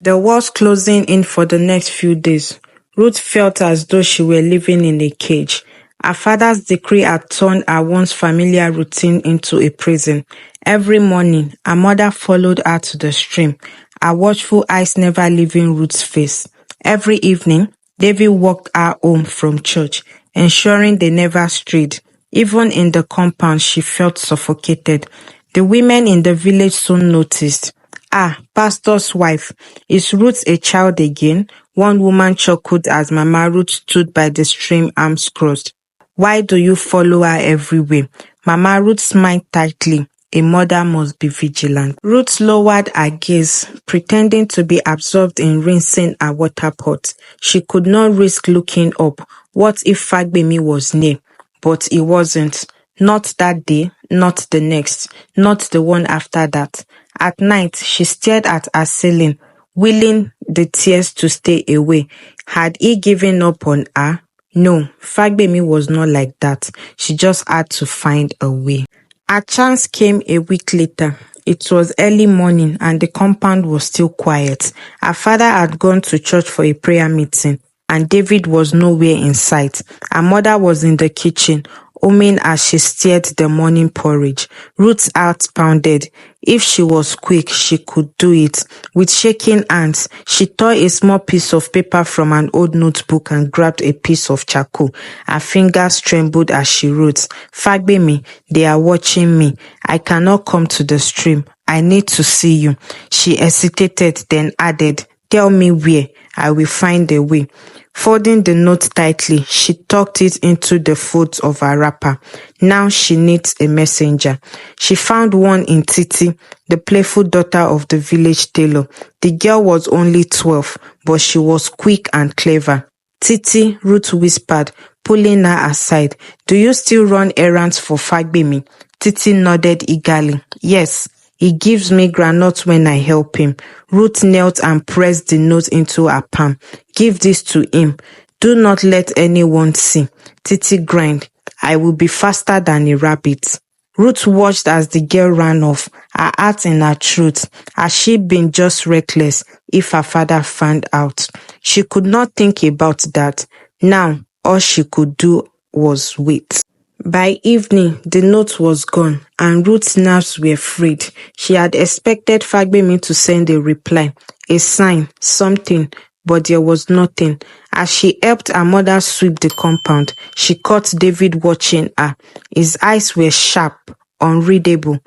The walls closing in for the next few days, Ruth felt as though she were living in a cage. Her father's decree had turned her once familiar routine into a prison. Every morning, her mother followed her to the stream, her watchful eyes never leaving Ruth's face. Every evening, David walked her home from church, ensuring they never strayed. Even in the compound, she felt suffocated. The women in the village soon noticed. "Ah, pastor's wife, is Ruth a child again?" One woman chuckled as Mama Ruth stood by the stream, arms crossed. "Why do you follow her everywhere?" Mama Ruth smiled tightly. A mother must be vigilant. Ruth lowered her gaze, pretending to be absorbed in rinsing her water pot. She could not risk looking up. What if Fagbemi was near? But he wasn't. Not that day, not the next, not the one after that. At night, she stared at her ceiling, willing the tears to stay away. Had he given up on her? No, Fagbemi was not like that. She just had to find a way. Her chance came a week later. It was early morning and the compound was still quiet. Her father had gone to church for a prayer meeting and David was nowhere in sight. Her mother was in the kitchen, humming as she stirred the morning porridge. Ruth's heart pounded. If she was quick, she could do it. With shaking hands, she tore a small piece of paper from an old notebook and grabbed a piece of charcoal. Her fingers trembled as she wrote, "Fagbemi, they are watching me. I cannot come to the stream. I need to see you." She hesitated, then added, "Tell me where. I will find a way." Folding the note tightly, she tucked it into the folds of her wrapper. Now she needs a messenger. She found one in Titi, the playful daughter of the village tailor. The girl was only 12, but she was quick and clever. "Titi," Ruth whispered, pulling her aside. "Do you still run errands for Fagbemi?" Titi nodded eagerly. "Yes. He gives me groundnuts when I help him." Ruth knelt and pressed the note into her palm. "Give this to him. Do not let anyone see." Titi grinned. "I will be faster than a rabbit." Ruth watched as the girl ran off, her heart in her throat. Had she been just reckless if her father found out? She could not think about that. Now, all she could do was wait. By evening, the note was gone, and Ruth's nerves were frayed. She had expected Fagbemi to send a reply, a sign, something, but there was nothing. As she helped her mother sweep the compound, she caught David watching her. His eyes were sharp, unreadable.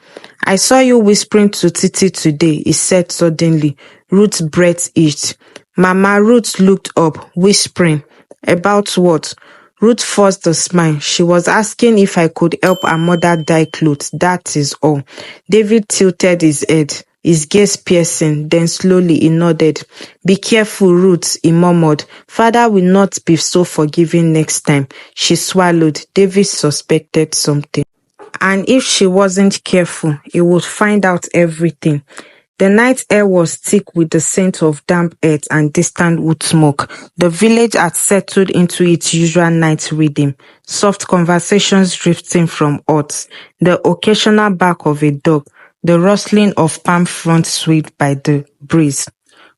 "I saw you whispering to Titi today," he said suddenly. Ruth's breath itched. Mama Ruth looked up, whispering. "About what?" Ruth forced a smile. She was asking if I could help her mother dye clothes, that is all. David tilted his head, his gaze piercing, then slowly he nodded. "Be careful, Ruth," he murmured. "Father will not be so forgiving next time." She swallowed. David suspected something. And if she wasn't careful, he would find out everything. The night air was thick with the scent of damp earth and distant wood smoke. The village had settled into its usual night rhythm, soft conversations drifting from huts, the occasional bark of a dog, the rustling of palm fronds swayed by the breeze.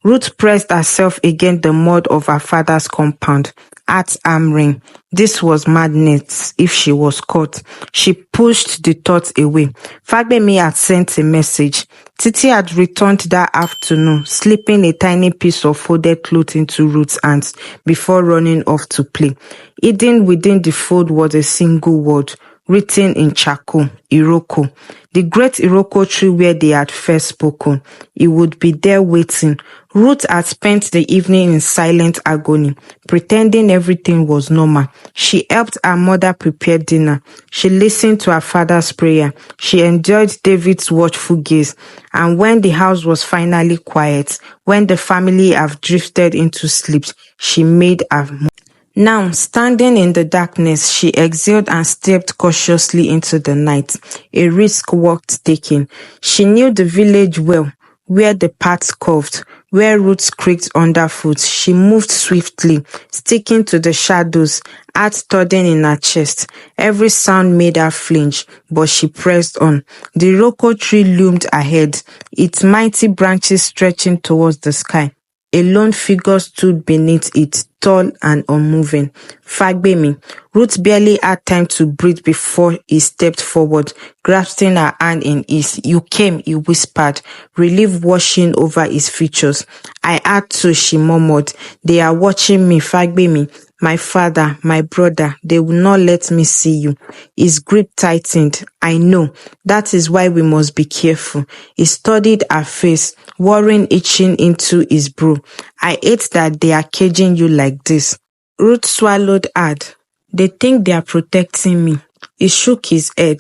Ruth pressed herself against the mud of her father's compound, heart hammering. This was madness if she was caught. She pushed the thought away. Fagbemi had sent a message. Titi had returned that afternoon, slipping a tiny piece of folded cloth into Ruth's hands before running off to play. Hidden within the fold was a single word, written in charcoal, Iroko. The great Iroko tree where they had first spoken. He would be there waiting. Ruth had spent the evening in silent agony, pretending everything was normal. She helped her mother prepare dinner. She listened to her father's prayer. She enjoyed David's watchful gaze. And when the house was finally quiet, when the family have drifted into sleep, she made her move. Now, standing in the darkness, she exhaled and stepped cautiously into the night, a risk worth taking. She knew the village well, where the paths curved, where roots creaked underfoot. She moved swiftly, sticking to the shadows, heart thudding in her chest. Every sound made her flinch, but she pressed on. The Roko tree loomed ahead, its mighty branches stretching towards the sky. A lone figure stood beneath it, tall and unmoving. Fagbemi. Ruth barely had time to breathe before he stepped forward, grasping her hand in his. "You came," he whispered, relief washing over his features. "I had to," she murmured. "They are watching me, Fagbemi. My father, my brother, they will not let me see you." His grip tightened. "I know. That is why we must be careful." He studied her face, worrying itching into his brow. "I hate that they are caging you like this." Ruth swallowed hard. "They think they are protecting me." He shook his head.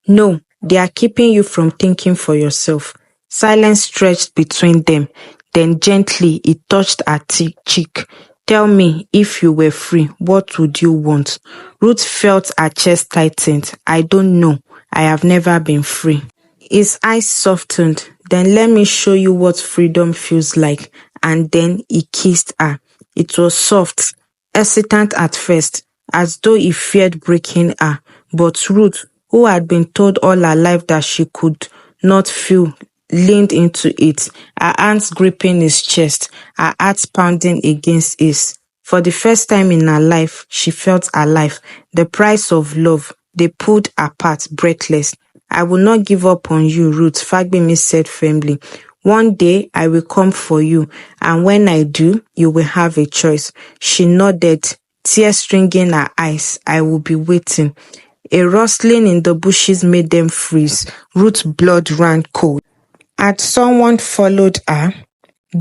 "No, they are keeping you from thinking for yourself." Silence stretched between them. Then gently he touched her cheek. "Tell me, if you were free, what would you want?" Ruth felt her chest tightened. "I don't know. I have never been free." His eyes softened. "Then let me show you what freedom feels like." And then he kissed her. It was soft, hesitant at first, as though he feared breaking her. But Ruth, who had been told all her life that she could not feel, leaned into it, her hands gripping his chest, her heart pounding against his. For the first time in her life, she felt alive. The price of love. They pulled apart, breathless. "I will not give up on you, Ruth," Fagbemi said firmly. "One day I will come for you, and when I do, you will have a choice." She nodded, tears stringing her eyes. "I will be waiting." A rustling in the bushes made them freeze. Ruth's blood ran cold. Had someone followed her?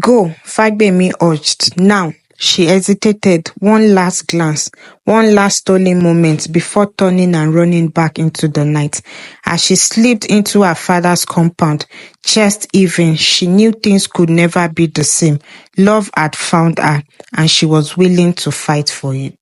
"Go," Fagbemi urged. "Now." She hesitated, one last glance, one last stolen moment before turning and running back into the night. As she slipped into her father's compound, chest heaving, she knew things could never be the same. Love had found her, and she was willing to fight for it.